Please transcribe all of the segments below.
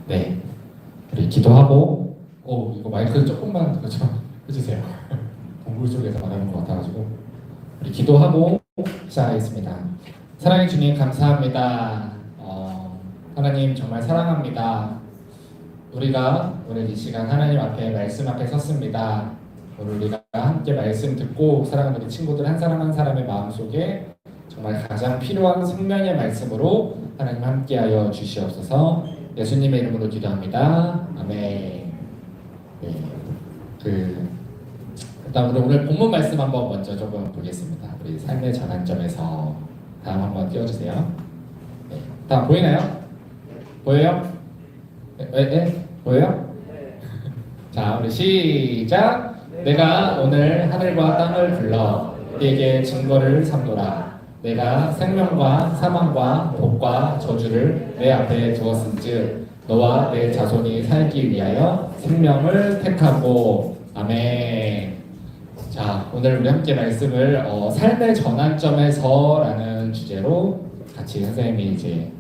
네, 우리 기도하고, 이거 마이크 조금만 그거 좀 해주세요. 동굴 쪽에서 말하는 것 같아가지고. 우리 기도하고 시작하겠습니다. 사랑의 주님 감사합니다. 하나님 정말 사랑합니다. 우리가 오늘 이 시간 하나님 앞에 말씀 앞에 섰습니다. 오늘 우리가 함께 말씀 듣고 사랑하는 우리 친구들 한 사람 한 사람의 마음속에 정말 가장 필요한 생명의 말씀으로 하나님 함께하여 주시옵소서. 예수님의 이름으로 기도합니다. 아멘. 네, 일단 우리 오늘 본문 말씀 한번 먼저 조금 보겠습니다. 우리 삶의 전환점에서 다음 한번 띄워주세요. 네, 다 보이나요? 보여요? 네? 보여요? 자, 우리 시작. 내가 오늘 하늘과 땅을 불러 네게 증거를 삼노라. 내가 생명과 사망과 복과 저주를 내 앞에 두었은즉 너와 내 자손이 살기 위하여 생명을 택하고. 아멘. 자, 오늘 우리 함께 말씀을 삶의 전환점에서라는 주제로 같이 선생님이 이제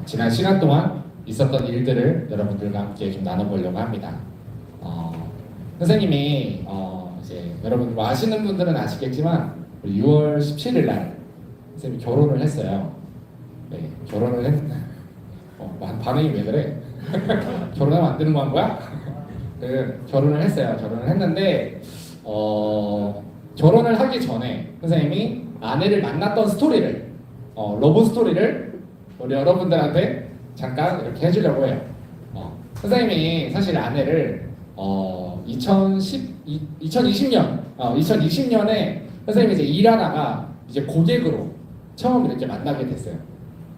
지난 시간 동안 있었던 일들을 여러분들과 함께 좀 나눠보려고 합니다. 선생님이 이제 여러분 뭐 아시는 분들은 아시겠지만 우리 6월 17일 날 선생님이 결혼을 했어요. 네, 결혼을 반응이 왜 그래? 결혼하면 안 되는 거 한 거야? 결혼을 했어요. 결혼을 했는데 결혼을 하기 전에 선생님이 아내를 만났던 스토리를 러브 스토리를 우리 여러분들한테 잠깐 이렇게 해주려고 해요. 선생님이 사실 아내를 2020년에 선생님이 이제 일하다가 이제 고객으로 처음 이렇게 만나게 됐어요.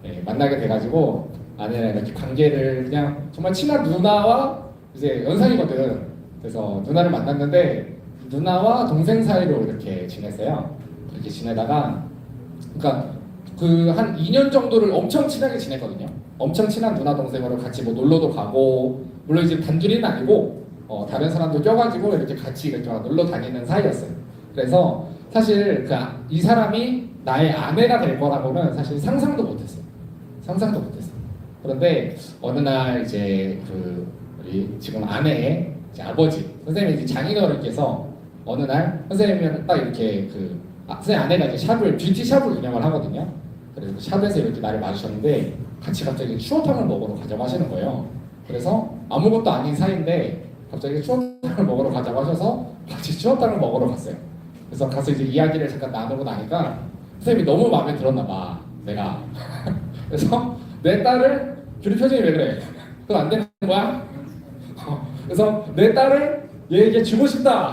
네, 만나게 돼가지고 아내랑 이렇게 관계를 그냥 정말 친한 누나와 이제 연상이거든. 그래서 누나를 만났는데 누나와 동생 사이로 이렇게 지냈어요. 그렇게 지내다가 그러니까 그 한 2년 정도를 엄청 친하게 지냈거든요. 엄청 친한 누나 동생으로 같이 뭐 놀러도 가고, 물론 이제 단둘이는 아니고 다른 사람도 껴가지고 이렇게 같이 이렇게 놀러 다니는 사이였어요. 그래서 사실 이 사람이 나의 아내가 될 거라고는 사실 상상도 못했어요. 상상도 못했어요. 그런데 어느 날 이제 우리 지금 아내의 이제 아버지 선생님이 이제 장인어른께서 어느 날 선생님이 딱 이렇게 선생님 아내가 이제 뷰티 샵을 운영을 하거든요. 그래서 그 샵에서 이렇게 나를 마주쳤는데 같이 갑자기 추어탕을 먹으러 가자고 하시는 거예요. 그래서 아무것도 아닌 사이인데 갑자기 추어탕을 먹으러 가자고 하셔서 같이 추어탕을 먹으러 갔어요. 그래서 가서 이제 이야기를 잠깐 나누고 나니까 선생님이 너무 마음에 들었나 봐, 내가. 그래서 내 딸을, 둘이 표정이 왜 그래? 그건 안 되는 거야? 그래서 내 딸을 얘에게 주고 싶다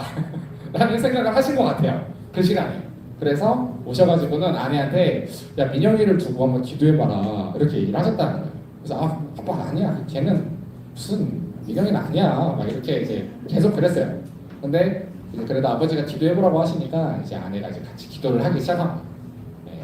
라는 생각을 하신 것 같아요, 그 시간에. 그래서 오셔가지고는 아내한테 야, 민영이를 두고 한번 기도해봐라 이렇게 얘기를 하셨다는 거예요. 그래서 아빠 아니야, 걔는 무슨 민영이는 아니야 막 이렇게 이제 계속 그랬어요. 근데 이제 그래도 아버지가 기도해보라고 하시니까 이제 아내가 이제 같이 기도를 하기 시작한 거예요. 네.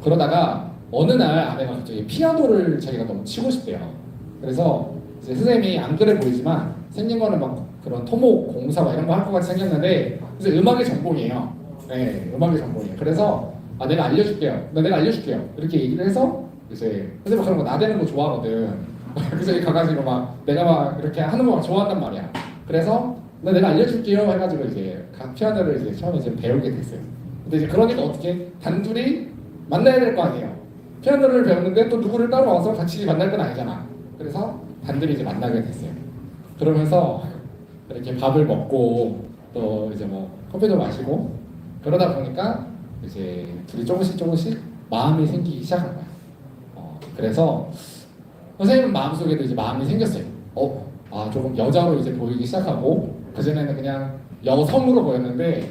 그러다가 어느 날 아내가 갑자기 피아노를 자기가 너무 치고 싶대요. 그래서 이제 선생님이 안 그래 보이지만 생긴 거는 막 그런 토목 공사 막 이런 거 할 것 같이 생겼는데 그래서 음악의 전공이에요. 네, 음악의 전공이에요. 그래서 내가 알려줄게요. 내가 알려줄게요. 이렇게 얘기를 해서 이제 선생님 그런 거 나대는 거 좋아하거든. 그래서 이 가가지고 막 내가 막 이렇게 하는 거 막 좋아한단 말이야. 그래서 내가 알려줄게요 해가지고 이제 피아노를 이제 처음에 이제 배우게 됐어요. 근데 이제 그러니까 어떻게 단둘이 만나야 될 거 아니에요. 피아노를 배웠는데 또 누구를 따로 와서 같이 만날 건 아니잖아. 그래서 단둘이 이제 만나게 됐어요. 그러면서 이렇게 밥을 먹고 또 이제 뭐 커피도 마시고 그러다 보니까 이제 둘이 조금씩 마음이 생기기 시작한 거야. 그래서 선생님 마음속에도 이제 마음이 생겼어요. 조금 여자로 이제 보이기 시작하고 그전에는 그냥 여성으로 보였는데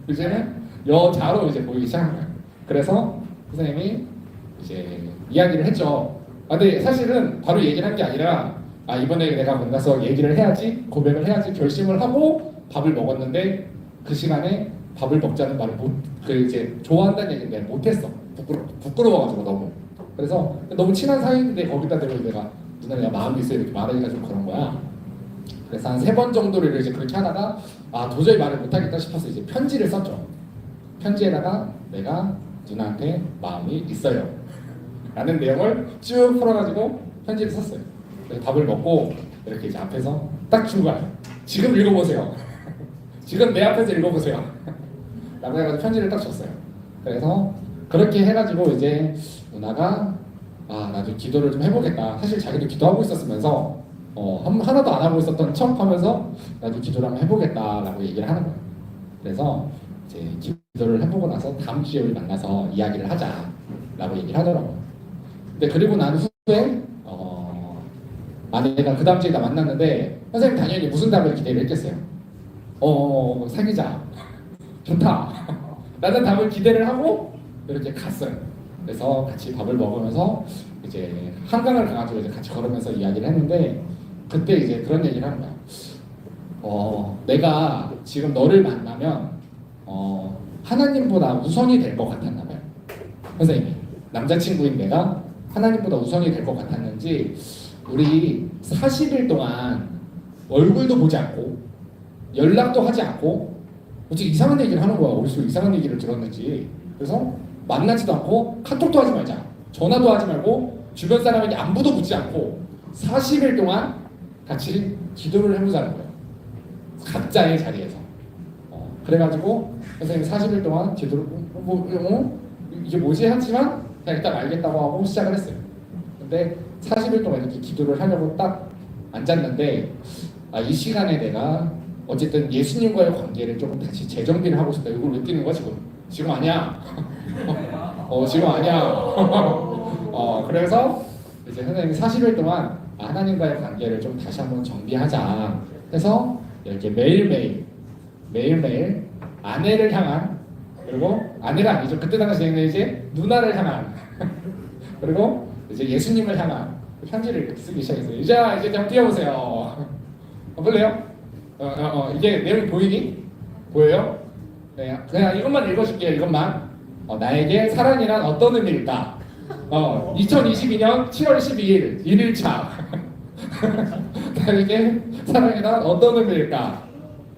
이제는 여자로 이제 보이기 시작한 거야. 그래서 선생님이 이제 이야기를 했죠. 근데 사실은 바로 얘기를 한 게 아니라 이번에 내가 만나서 얘기를 해야지, 고백을 해야지 결심을 하고 밥을 먹었는데 그 시간에 밥을 먹자는 말을 이제 좋아한다는 얘기를 내가 못했어. 부끄러워가지고 너무. 그래서 너무 친한 사이인데 거기다 대고 내가 누나 내가 마음이 있어 이렇게 말하기가 좀 그런 거야. 그래서 한 3번 정도를 이제 그렇게 하다가 도저히 말을 못하겠다 싶어서 이제 편지를 썼죠. 편지에다가 내가 누나한테 마음이 있어요 라는 내용을 쭉 풀어가지고 편지를 썼어요. 그래서 밥을 먹고 이렇게 이제 앞에서 딱 준 거야. 지금 읽어보세요. 지금 내 앞에서 읽어보세요. 라고 해가지고 편지를 딱 줬어요. 그래서 그렇게 해가지고 이제 누나가 나도 기도를 좀 해보겠다. 사실 자기도 기도하고 있었으면서 하나도 안 하고 있었던 척하면서 나도 기도를 한번 해보겠다라고 얘기를 하는 거예요. 그래서 이제 기도를 해보고 나서 다음 주에 우리 만나서 이야기를 하자라고 얘기를 하더라고요. 근데 그리고 난 후에 아내가 그 다음 주에 나 만났는데 선생님 당연히 무슨 답을 기대를 했겠어요. 사귀자. 좋다. 라는 답을 기대를 하고 이렇게 갔어요. 그래서 같이 밥을 먹으면서 이제 한강을 가가지고 이제 같이 걸으면서 이야기를 했는데 그때 이제 그런 얘기를 하는 거야. 내가 지금 너를 만나면 하나님보다 우선이 될 것 같았나 봐요. 선생님이 남자친구인 내가 하나님보다 우선이 될 것 같았는지 우리 40일 동안 얼굴도 보지 않고 연락도 하지 않고 어떻게 이상한 얘기를 하는 거야. 어디서 이상한 얘기를 들었는지. 그래서 만나지도 않고 카톡도 하지 말자. 전화도 하지 말고 주변 사람에게 안부도 묻지 않고 40일 동안 같이 기도를 해보자는 거예요. 각자의 자리에서. 그래가지고 선생님이 40일 동안 기도를 이게 뭐지 하지만 그냥 일단 알겠다고 하고 시작을 했어요. 근데 40일 동안 이렇게 기도를 하려고 딱 앉았는데 이 시간에 내가 어쨌든 예수님과의 관계를 조금 다시 재정비를 하고 싶다. 이걸 왜 뛰는 거야 지금? 지금 아니야. 지금 아니야. 그래서 이제 선생님이 40일 동안 하나님과의 관계를 좀 다시 한번 정비하자 해서 이렇게 매일매일 아내를 향한 그리고 아내가 아니죠. 그때 당시에는 이제 누나를 향한 그리고 이제 예수님을 향한 편지를 이렇게 쓰기 시작했어요. 이제 좀 띄워보세요. 볼래요? 이게 내용이 보이니? 보여요? 네, 그냥 이것만 읽어줄게요. 이것만. 나에게 사랑이란 어떤 의미일까? 2022년 7월 12일 1일차 나에게 사랑이란 어떤 의미일까?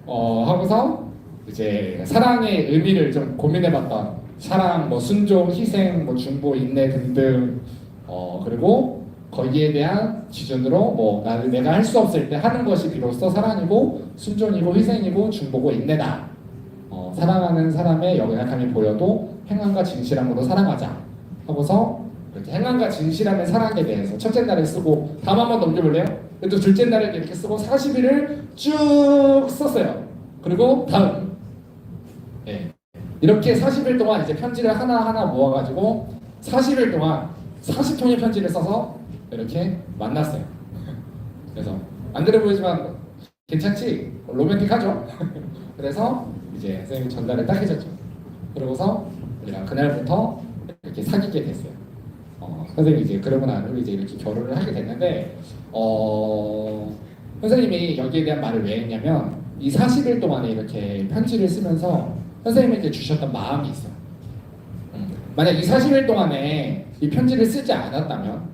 하고서 이제 사랑의 의미를 좀 고민해봤던 사랑, 순종, 희생, 중보, 인내 등등 그리고 거기에 대한 기준으로 내가 할 수 없을 때 하는 것이 비로소 사랑이고 순종이고 희생이고 중보고 인내다. 사랑하는 사람의 연약함이 보여도 행함과 진실함으로 사랑하자 하고서 이렇게 행함과 진실함의 사랑에 대해서 첫째 날에 쓰고 다음 한번 넘겨볼래요? 또 둘째 날에 이렇게 쓰고 40일을 쭉 썼어요. 그리고 다음 이렇게 40일 동안 이제 편지를 하나하나 모아가지고 40일 동안 40통의 편지를 써서 이렇게 만났어요. 그래서 안 그래 보이지만 괜찮지? 로맨틱하죠? 그래서 이제 선생님이 전달을 딱 해줬죠. 그러고서 우리가 그날부터 이렇게 사귀게 됐어요. 선생님이 이제 그러고 난 후 이제 이렇게 결혼을 하게 됐는데 선생님이 여기에 대한 말을 왜 했냐면 이 40일 동안에 이렇게 편지를 쓰면서 선생님에게 주셨던 마음이 있어요. 만약 이 40일 동안에 이 편지를 쓰지 않았다면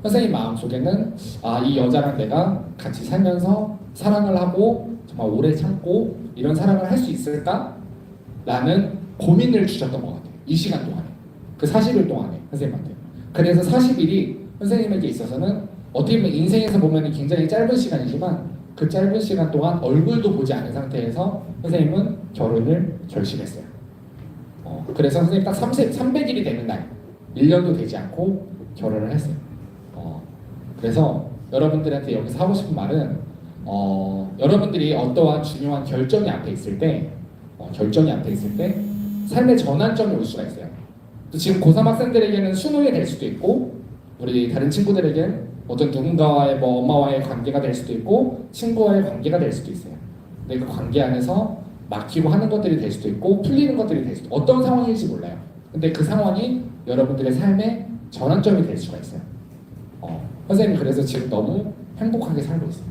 선생님 마음속에는 이 여자랑 내가 같이 살면서 사랑을 하고 정말 오래 참고 이런 사랑을 할 수 있을까? 라는 고민을 주셨던 것 같아요. 이 시간 동안에. 그 40일 동안에 선생님한테. 그래서 40일이 선생님에게 있어서는 어떻게 보면 인생에서 보면 굉장히 짧은 시간이지만 그 짧은 시간 동안 얼굴도 보지 않은 상태에서 선생님은 결혼을 결심했어요. 그래서 선생님 딱 300일이 되는 날 1년도 되지 않고 결혼을 했어요. 그래서 여러분들한테 여기서 하고 싶은 말은 여러분들이 어떠한 중요한 결정이 앞에 있을 때 삶의 전환점이 올 수가 있어요. 또 지금 고3 학생들에게는 수능이 될 수도 있고 우리 다른 친구들에게는 어떤 누군가와의 엄마와의 관계가 될 수도 있고 친구와의 관계가 될 수도 있어요. 근데 그 관계 안에서 막히고 하는 것들이 될 수도 있고 풀리는 것들이 될 수도 있고 어떤 상황일지 몰라요. 근데 그 상황이 여러분들의 삶의 전환점이 될 수가 있어요. 선생님이 그래서 지금 너무 행복하게 살고 있어요.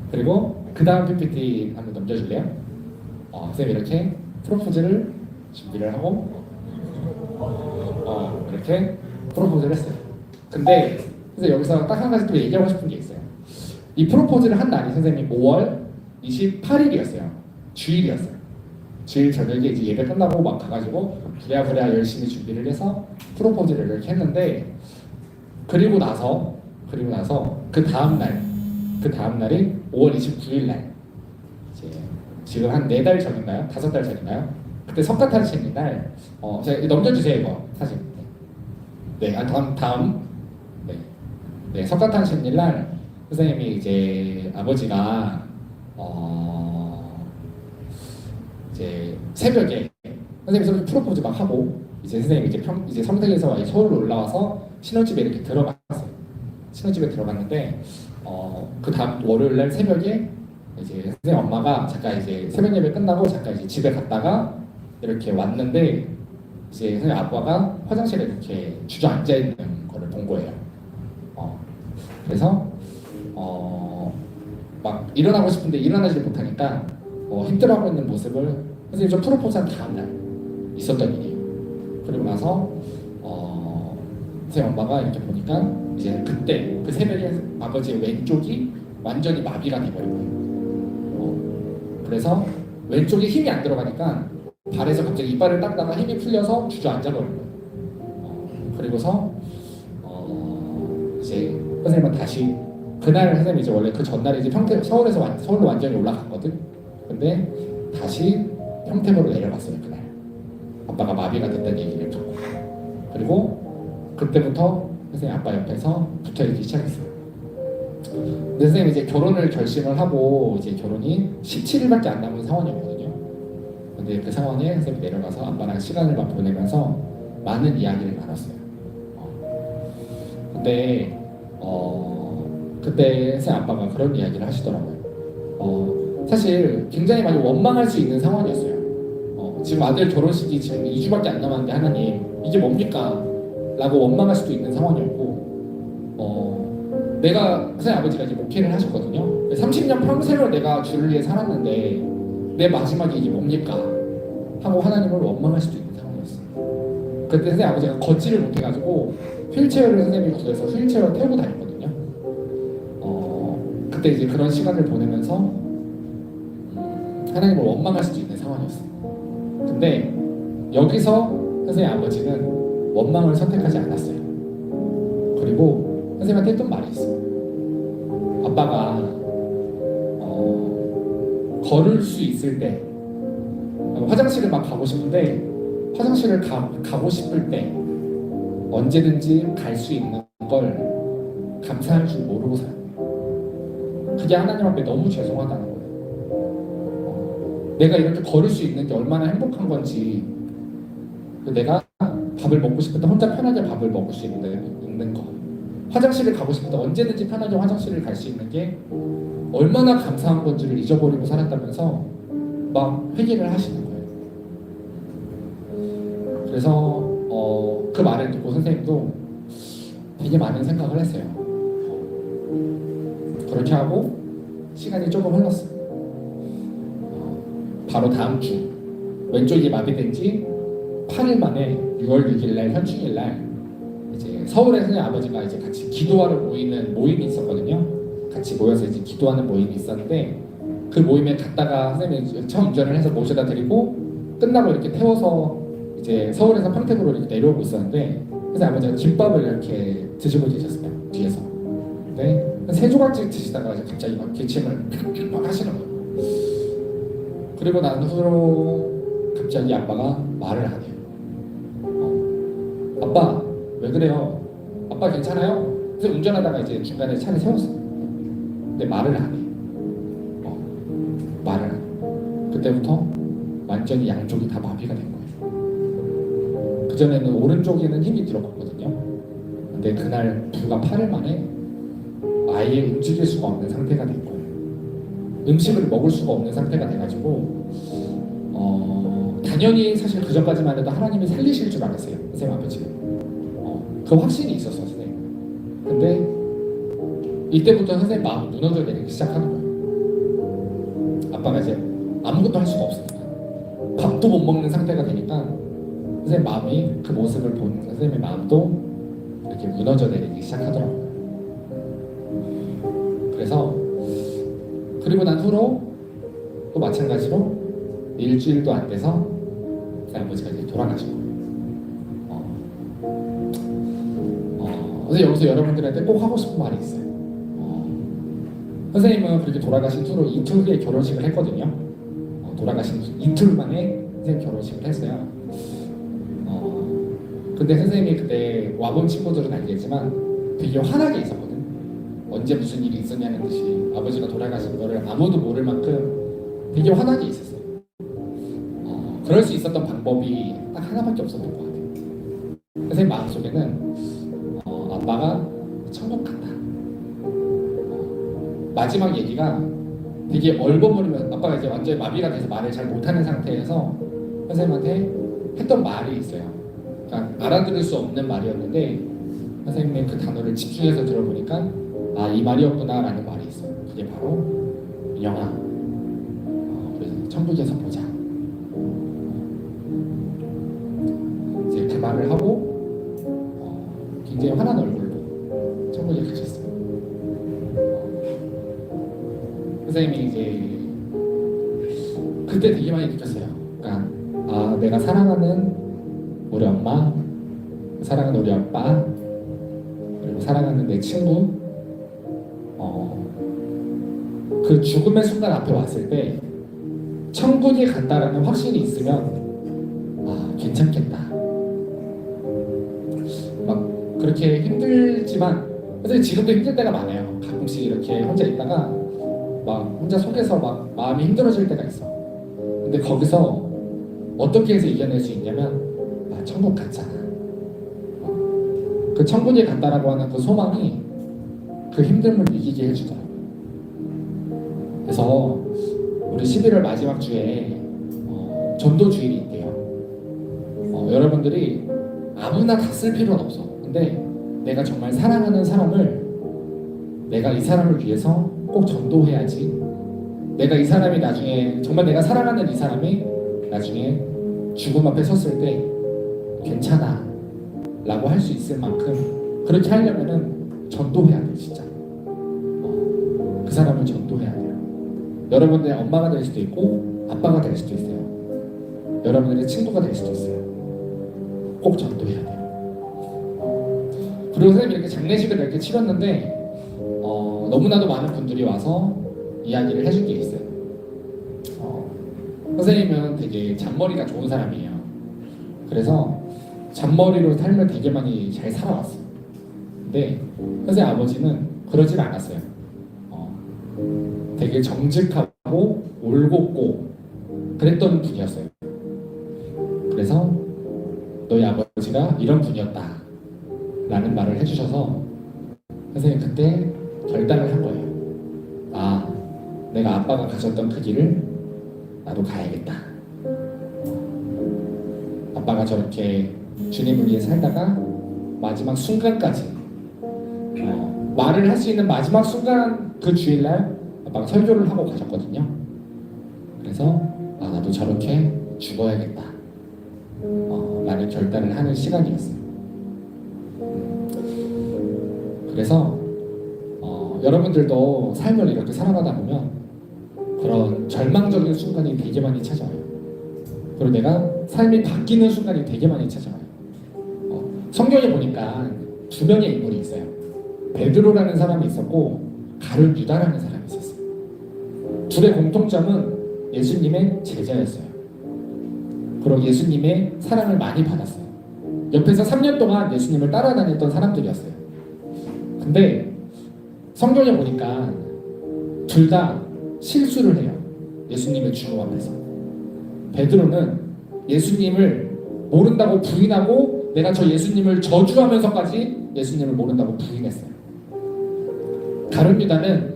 그리고 그 다음 PPT 한번 넘겨줄래요? 선생님이 이렇게 프로포즈를 준비를 하고 이렇게 프로포즈를 했어요. 근데 여기서 딱 한 가지 또 얘기하고 싶은 게 있어요. 이 프로포즈를 한 날이 선생님이 5월 28일이었어요. 주일이었어요. 주일 저녁에 이제 예배 끝나고 막 가가지고 부랴부랴 열심히 준비를 해서 프로포즈를 이렇게 했는데 그리고 나서 그리고 나서 그 다음 날이 5월 29일 날 이제 지금 한 4달 전인가요? 5달 전인가요? 그때 석가탄신일 날 제가 넘겨주세요 이거 사진. 네, 다음. 네, 네 석가탄신일 날 선생님이 이제 아버지가 이제 새벽에 선생님이 프로포즈 막 하고 이제 선생님이 이제 성택에서 서울로 올라와서 신혼집에 이렇게 들어갔어요. 신혼집에 들어갔는데 그 다음 월요일 날 새벽에 이제 선생님 엄마가 잠깐 이제 새벽 예배 끝나고 잠깐 이제 집에 갔다가 이렇게 왔는데 이제 선생님 아빠가 화장실에 이렇게 주저앉아 있는 거를 본 거예요. 그래서 막 일어나고 싶은데 일어나지를 못하니까 힘들어하고 있는 모습을 선생님 저 프로포즈한 다음 날 있었던 일이에요. 그리고 나서 선생님 엄마가 이렇게 보니까 이제 그때 그 새벽에 아버지의 왼쪽이 완전히 마비가 돼버린 거예요. 그래서 왼쪽에 힘이 안 들어가니까 발에서 갑자기 이빨을 닦다가 힘이 풀려서 주저앉아버린 거예요. 그리고서 이제 선생님은 다시 그날 선생님이 이제 원래 그 전날에 이제 서울로 완전히 올라갔거든. 근데 다시 평택으로 내려갔어요 그날. 아빠가 마비가 됐다는 얘기를 듣고. 그리고 그때부터 선생님 아빠 옆에서 붙어있기 시작했어요. 근데 선생님이 이제 결혼을 결심을 하고 이제 결혼이 17일밖에 안 남은 상황이었거든요. 근데 그 상황에 선생님이 내려가서 아빠랑 시간을 막 보내면서 많은 이야기를 나눴어요. 근데 그때 선생님 아빠가 그런 이야기를 하시더라고요. 사실 굉장히 많이 원망할 수 있는 상황이었어요. 지금 아들 결혼식이 지금 2주밖에 안 남았는데 하나님 이게 뭡니까? 라고 원망할 수도 있는 상황이었고 내가 선생님 아버지가 이제 목회를 하셨거든요. 30년 평생을 내가 주를 위해 살았는데 내 마지막에 이게 뭡니까? 하고 하나님을 원망할 수도 있는 상황이었어요. 그때 선생님 아버지가 걷지를 못해가지고 휠체어를 선생님이 구해서 휠체어 태우고 다녔거든요. 그때 이제 그런 시간을 보내면서 하나님을 원망할 수도 있는 상황이었어요. 근데 여기서 선생님 아버지는 원망을 선택하지 않았어요. 그리고 선생님한테 했던 말이 있어요. 아빠가 걸을 수 있을 때 화장실을 막 가고 싶은데 화장실을 가고 싶을 때 언제든지 갈 수 있는 걸 감사할 줄 모르고 살아요. 그게 하나님 앞에 너무 죄송하다는 거예요. 내가 이렇게 걸을 수 있는 게 얼마나 행복한 건지, 내가 밥을 먹고 싶을 때 혼자 편하게 밥을 먹을 수 있는 거, 화장실을 가고 싶을 때 언제든지 편하게 화장실을 갈 수 있는 게 얼마나 감사한 건지를 잊어버리고 살았다면서 막 회개를 하시는 거예요. 그래서 그 말을 듣고 선생님도 되게 많은 생각을 했어요. 그렇게 하고 시간이 조금 흘렀어요. 바로 다음 주 왼쪽이 마비된 지 8일 만에 6월 6일 날 현충일 날 이제 서울에 선생님 아버지가 이제 같이 기도하러 모이는 모임이 있었거든요. 같이 모여서 이제 기도하는 모임이 있었는데 그 모임에 갔다가 선생님이 처음 운전을 해서 모셔다 드리고 끝나고 이렇게 태워서 이제 서울에서 평택으로 이렇게 내려오고 있었는데 그래서 아버지가 김밥을 이렇게 드시고 계셨어요 뒤에서. 근데 세 조각씩 드시다가 갑자기 막 기침을 막 하시는 거예요. 그리고 난 후로 갑자기 아빠가 말을 안 해요. 아빠 왜 그래요? 아빠 괜찮아요? 그래서 운전하다가 이제 중간에 차를 세웠어요. 근데 말을 안 해요. 말을 안 해요. 그때부터 완전히 양쪽이 다 마비가 된 거예요. 그전에는 오른쪽에는 힘이 들어갔거든요. 근데 그날 불과 8일 만에 아예 움직일 수가 없는 상태가 된 거예요. 음식을 먹을 수가 없는 상태가 돼가지고 당연히 사실 그 전까지만 해도 하나님이 살리실 줄 알았어요. 선생님 아버지가. 그 확신이 있었어 선생님. 근데 이때부터 선생님 마음이 무너져 내리기 시작하는 거예요. 아빠가 이제 아무것도 할 수가 없으니까 밥도 못 먹는 상태가 되니까 선생님 마음이 그 모습을 본 선생님의 마음도 이렇게 무너져 내리기 시작하더라고요. 그래서 그리고 난 후로 또 마찬가지로 일주일도 안 돼서 아버지가 이제 돌아가신 거예요. 그래서 여기서 여러분들한테 꼭 하고 싶은 말이 있어요. 선생님은 그렇게 돌아가신 후로 이틀 후에 결혼식을 했거든요. 돌아가신 이틀 만에 선생님 결혼식을 했어요. 근데 선생님이 그때 와본 친구들은 알겠지만 되게 환하게 있었거든. 언제 무슨 일이 있었냐는 듯이 아버지가 돌아가신 거를 아무도 모를 만큼 되게 환하게 있었어요. 그럴 수 있었던 방법이 딱 하나밖에 없었던 것 같아요. 선생님 마음속에는 아빠가 천국 간다. 마지막 얘기가 되게 얼버무리면 아빠가 이제 완전히 마비가 돼서 말을 잘 못하는 상태에서 선생님한테 했던 말이 있어요. 그러니까 알아들을 수 없는 말이었는데 선생님의 그 단어를 집중해서 들어보니까 아, 이 말이었구나 라는 말이 있어요. 그게 바로 민영아, 그래서 천국에서 보자. 이제 그 말을 하고 굉장히 환한 얼굴로 천국에 가셨어요. 선생님이 이제 그때 되게 많이 느꼈어요. 그러니까 아, 내가 사랑하는 우리 엄마, 사랑하는 우리 아빠, 그리고 사랑하는 내 친구, 그 죽음의 순간 앞에 왔을 때 천국에 간다라는 확신이 있으면 아, 괜찮겠다. 막 그렇게 힘들지만 선생님 지금도 힘들 때가 많아요. 가끔씩 이렇게 혼자 있다가 막 혼자 속에서 막 마음이 힘들어질 때가 있어. 근데 거기서 어떻게 해서 이겨낼 수 있냐면 아, 천국 갔잖아. 그 천국에 간다라고 하는 그 소망이 그 힘듦을 이기게 해주더라고요. 그래서 우리 11월 마지막 주에 전도 주일이 있대요. 여러분들이 아무나 다 쓸 필요는 없어. 근데 내가 정말 사랑하는 사람을 내가 이 사람을 위해서 꼭 전도해야지. 내가 이 사람이 나중에 정말 내가 사랑하는 이 사람이 나중에 죽음 앞에 섰을 때 괜찮아 라고 할 수 있을 만큼 그렇게 하려면은 전도해야 돼. 진짜 그 사람을 전도해야 돼요. 여러분들의 엄마가 될 수도 있고 아빠가 될 수도 있어요. 여러분들의 친구가 될 수도 있어요. 꼭 전도해야 돼요. 그리고 선생님이 이렇게 장례식을 이렇게 치렀는데 너무나도 많은 분들이 와서 이야기를 해준 게 있어요. 선생님은 되게 잔머리가 좋은 사람이에요. 그래서 잔머리로 삶을 되게 많이 잘 살아왔어요. 근데 선생님 아버지는 그러질 않았어요. 되게 정직하고 올곧고 그랬던 분이었어요. 그래서 너희 아버지가 이런 분이었다 라는 말을 해주셔서 선생님 그때 결단을 한 거예요. 아, 내가 아빠가 가셨던 그 길을 나도 가야겠다. 아빠가 저렇게 주님을 위해 살다가 마지막 순간까지 말을 할 수 있는 마지막 순간 그 주일날 아빠가 설교를 하고 가셨거든요. 그래서 아, 나도 저렇게 죽어야겠다 라는 결단을 하는 시간이었어요. 그래서 여러분들도 삶을 이렇게 살아가다 보면 그런 절망적인 순간이 되게 많이 찾아와요. 그리고 내가 삶이 바뀌는 순간이 되게 많이 찾아와요. 성경에 보니까 두 명의 인물이 있어요. 베드로라는 사람이 있었고 가룟 유다라는 사람이 있었어요. 둘의 공통점은 예수님의 제자였어요. 그리고 예수님의 사랑을 많이 받았어요. 옆에서 3년 동안 예수님을 따라다녔던 사람들이었어요. 근데 성경에 보니까 둘 다 실수를 해요. 예수님의 죽음 앞에서. 베드로는 예수님을 모른다고 부인하고 내가 저 예수님을 저주하면서까지 예수님을 모른다고 부인했어요. 가룟 유다는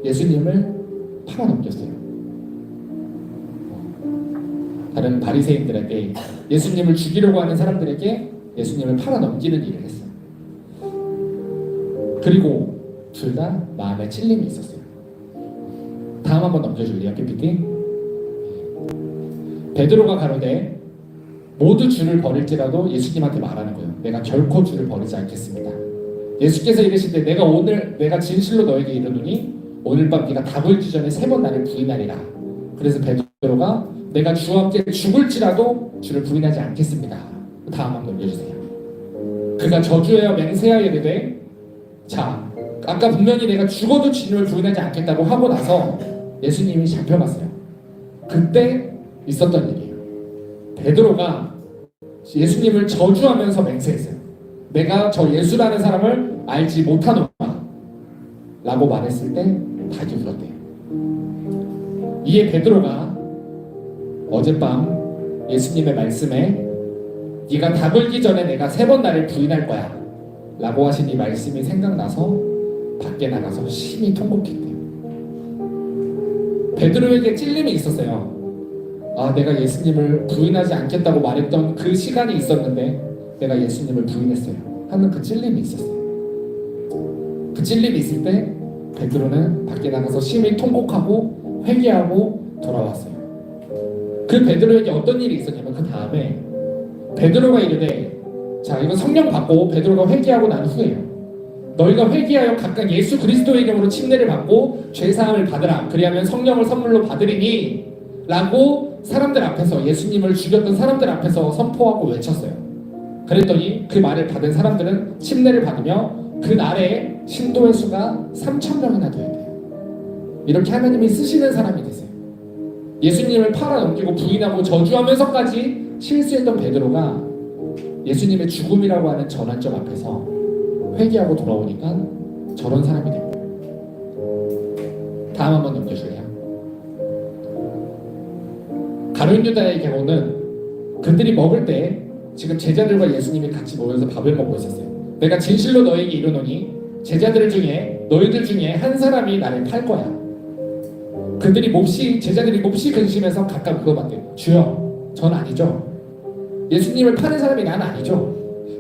예수님을 팔아넘겼어요. 다른 바리새인들에게 예수님을 죽이려고 하는 사람들에게 예수님을 팔아넘기는 일을 했어요. 그리고 둘 다 마음에 찔림이 있었어요. 다음 한번 넘겨줄래요, PPT? 베드로가 가로되 모두 주를 버릴지라도 예수님한테 말하는 거예요. 내가 결코 주를 버리지 않겠습니다. 예수께서 이르시되 내가 진실로 너에게 이르노니 오늘 밤 네가 답을 주기 전에 3번 나를 부인하리라. 그래서 베드로가 내가 주와 함께 죽을지라도 주를 부인하지 않겠습니다. 다음 한번 넘겨주세요. 그가 저주하여 맹세하여 이르되, 자, 아까 분명히 내가 죽어도 주님을 부인하지 않겠다고 하고 나서 예수님이 잡혀갔어요. 그때 있었던 일이에요. 베드로가 예수님을 저주하면서 맹세했어요. 내가 저 예수라는 사람을 알지 못하노라 라고 말했을 때 닭이 울었대요. 이에 베드로가 어젯밤 예수님의 말씀에 네가 닭 울기 전에 내가 3번 나를 부인할 거야 라고 하신 이 말씀이 생각나서 밖에 나가서 심히 통곡했대요. 베드로에게 찔림이 있었어요. 아, 내가 예수님을 부인하지 않겠다고 말했던 그 시간이 있었는데 내가 예수님을 부인했어요 하는 그 찔림이 있었어요. 그 찔림이 있을 때 베드로는 밖에 나가서 심히 통곡하고 회개하고 돌아왔어요. 그 베드로에게 어떤 일이 있었냐면 그 다음에 베드로가 이르되, 자, 이건 성령 받고 베드로가 회개하고 난 후에요. 너희가 회개하여 각각 예수 그리스도의 이름으로 침례를 받고 죄사함을 받으라. 그리하면 성령을 선물로 받으리니 라고 사람들 앞에서, 예수님을 죽였던 사람들 앞에서 선포하고 외쳤어요. 그랬더니 그 말을 받은 사람들은 침례를 받으며 그 날에 신도의 수가 3,000명이나 되었대요. 이렇게 하나님이 쓰시는 사람이 됐어요. 예수님을 팔아넘기고 부인하고 저주하면서까지 실수했던 베드로가 예수님의 죽음이라고 하는 전환점 앞에서 회개하고 돌아오니까 저런 사람이 된 거예요. 다음 한번 넘겨주세요. 가룟 유다의 경우는 그들이 먹을 때 지금 제자들과 예수님이 같이 모여서 밥을 먹고 있었어요. 내가 진실로 너에게 이르노니 제자들 중에 너희들 중에 한 사람이 나를 팔 거야. 제자들이 몹시 근심해서 각각 물어봤대요. 주여, 전 아니죠. 예수님을 파는 사람이 난 아니죠.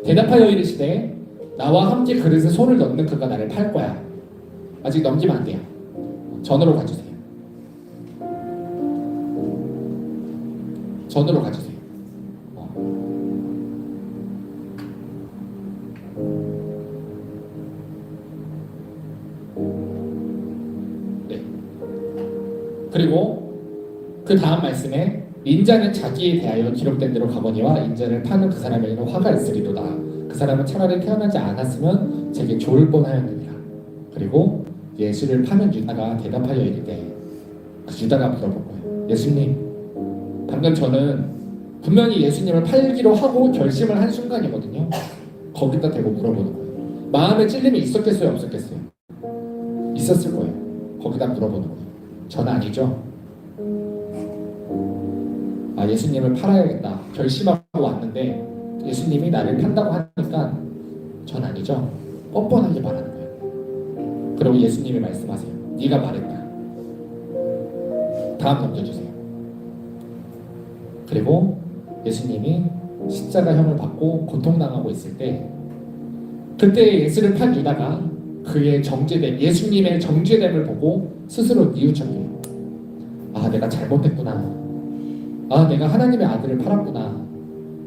대답하여 이르시되, 나와 함께 그릇에 손을 넣는 그가 나를 팔 거야. 아직 넘기면 안 돼요. 전으로 가주세요. 전으로 가주세요. 네. 그리고 그 다음 말씀에 인자는 자기에 대하여 기록된 대로 가거니와 인자를 파는 그 사람에게는 화가 있으리로다. 그 사람은 차라리 태어나지 않았으면 제게 좋을 뻔하였느니라. 그리고 예수를 파는 유다가 대답하여 이르되, 그 유다가 물어본 거예요. 예수님, 방금 저는 분명히 예수님을 팔기로 하고 결심을 한 순간이거든요. 거기다 대고 물어보는 거예요. 마음에 찔림이 있었겠어요, 없었겠어요? 있었을 거예요. 거기다 물어보는 거예요. 전 아니죠. 아, 예수님을 팔아야겠다 결심하고 왔는데 예수님이 나를 판다고 하니까 전 아니죠. 뻔뻔하게 말하는 거예요. 그리고 예수님이 말씀하세요. 네가 말했다. 다음 넘겨주세요. 그리고 예수님이 십자가형을 받고 고통당하고 있을 때, 그때 예수를 판 유다가 그의 정죄됨, 예수님의 정죄됨을 보고 스스로 뉘우쳤대요. 아, 내가 잘못했구나. 아, 내가 하나님의 아들을 팔았구나.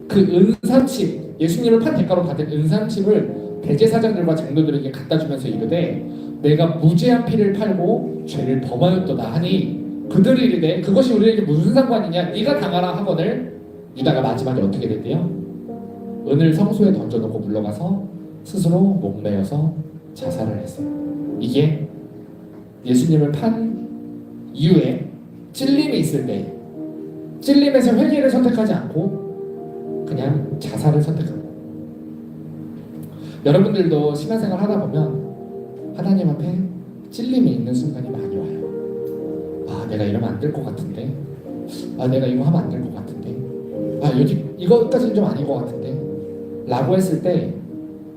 그 은삼칩, 예수님을 판 대가로 받은 은삼칩을 대제사장들과 장로들에게 갖다 주면서 이르되, 내가 무죄한 피를 팔고 죄를 범하였도다 하니 그들이 이르되, 그것이 우리에게 무슨 상관이냐, 네가 당하라 하거늘 유다가 마지막에 어떻게 됐대요? 은을 성소에 던져놓고 물러가서 스스로 목매어서 자살을 했어요. 이게 예수님을 판 이후에 찔림이 있을 때, 찔림에서 회개를 선택하지 않고 그냥 자살을 선택한 거예요. 여러분들도 신앙생활 하다 보면 하나님 앞에 찔림이 있는 순간이 많이 와요. 아, 내가 이러면 안 될 것 같은데, 아, 내가 이거 하면 안 될 것 같은데, 아, 요즘 이거까지는 좀 아닌 것 같은데 라고 했을 때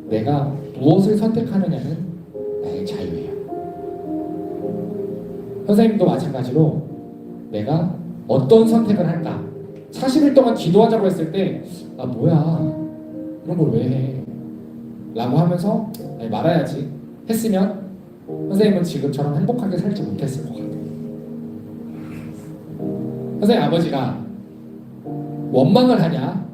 내가 무엇을 선택하느냐는 나의 자유예요. 선생님도 마찬가지로 내가 어떤 선택을 할까? 40일 동안 기도하자고 했을 때, 아, 뭐야, 이런 걸 왜 해? 라고 하면서 말아야지 했으면 선생님은 지금처럼 행복하게 살지 못했을 것 같아요. 선생님 아버지가 원망을 하냐?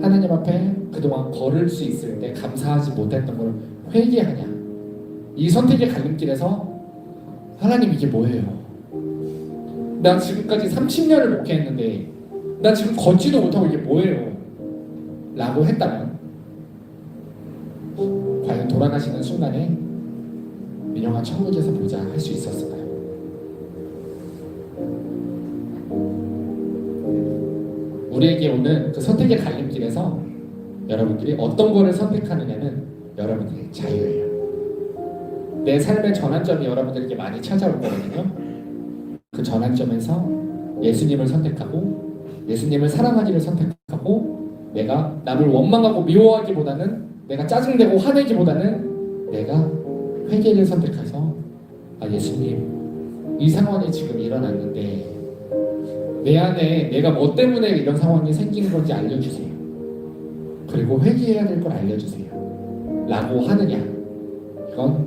하나님 앞에 그동안 걸을 수 있을 때 감사하지 못했던 걸 회개하냐? 이 선택의 갈림길에서 하나님 이게 뭐예요? 나 지금까지 30년을 목회했는데 나 지금 걷지도 못하고 이게 뭐예요? 라고 했다면 돌아가시는 순간에 민영아 천국에서 보자 할 수 있었을까요? 우리에게 오는 그 선택의 갈림길에서 여러분들이 어떤 거를 선택하느냐는 여러분들의 자유예요. 내 삶의 전환점이 여러분들에게 많이 찾아올 거거든요. 그 전환점에서 예수님을 선택하고 예수님을 사랑하기를 선택하고 내가 남을 원망하고 미워하기보다는 내가 짜증내고 화내기보다는 내가 회개를 선택해서 예수님 이 상황이 지금 일어났는데 내 안에 내가 뭐 때문에 이런 상황이 생긴 건지 알려주세요. 그리고 회개해야 될 걸 알려주세요. 라고 하느냐, 이건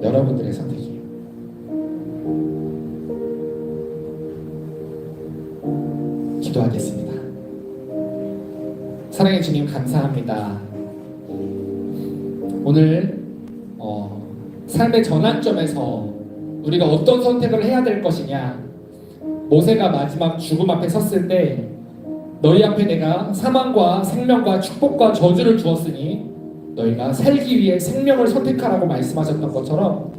여러분들의 선택이에요. 기도하겠습니다. 사랑의 주님 감사합니다. 오늘 삶의 전환점에서 우리가 어떤 선택을 해야 될 것이냐, 모세가 마지막 죽음 앞에 섰을 때 너희 앞에 내가 사망과 생명과 축복과 저주를 두었으니 너희가 살기 위해 생명을 선택하라고 말씀하셨던 것처럼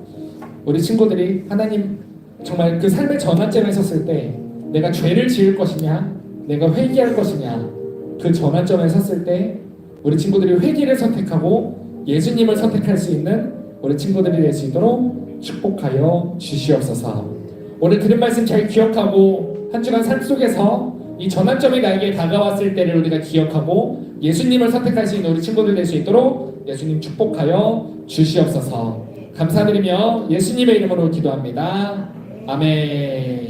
우리 친구들이 하나님 정말 그 삶의 전환점에 섰을 때 내가 죄를 지을 것이냐 내가 회개할 것이냐, 그 전환점에 섰을 때 우리 친구들이 회개를 선택하고 예수님을 선택할 수 있는 우리 친구들이 될 수 있도록 축복하여 주시옵소서. 오늘 들은 말씀 잘 기억하고 한 주간 삶 속에서 이 전환점이 나에게 다가왔을 때를 우리가 기억하고 예수님을 선택할 수 있는 우리 친구들 될 수 있도록 예수님 축복하여 주시옵소서. 감사드리며 예수님의 이름으로 기도합니다. 아멘.